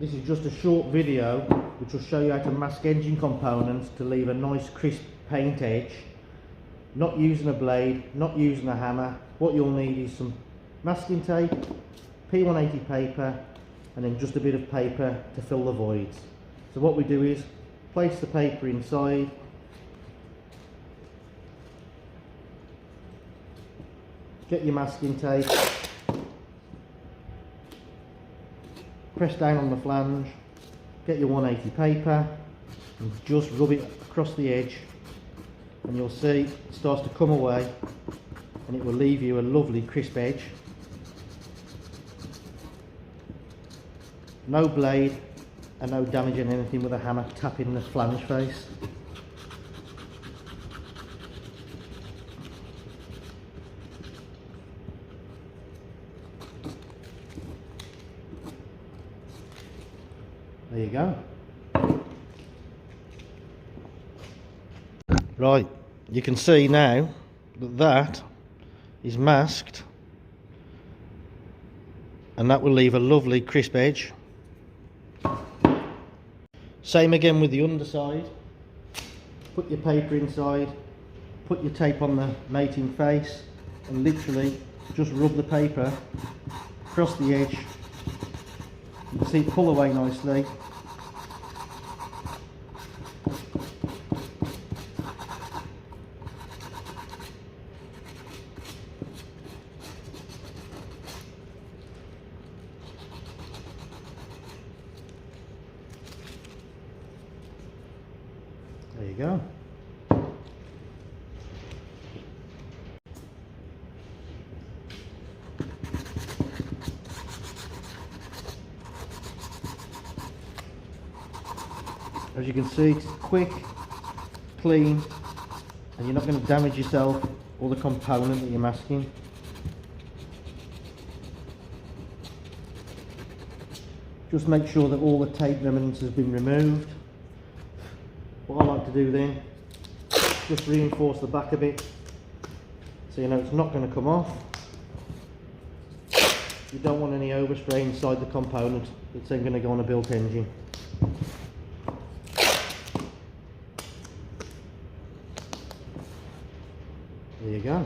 This is just a short video which will show you how to mask engine components to leave a nice crisp paint edge. Not using a blade, not using a hammer. What you'll need is some masking tape, P180 paper, and then just a bit of paper to fill the voids. So what we do is place the paper inside, get your masking tape, press down on the flange, get your 180 paper and just rub it across the edge, and you'll see it starts to come away and it will leave you a lovely crisp edge. No blade and no damaging anything with a hammer tapping the flange face. There you go. Right, you can see now that that is masked, and that will leave a lovely crisp edge. Same again with the underside. Put your paper inside, put your tape on the mating face, and literally just rub the paper across the edge. You can see it pull away nicely. There you go. As you can see, it's quick, clean, and you're not going to damage yourself or the component that you're masking. Just make sure that all the tape remnants has been removed. What I like to do then, just reinforce the back a bit so you know it's not going to come off. You don't want any overspray inside the component that's then going to go on a built engine. There you go.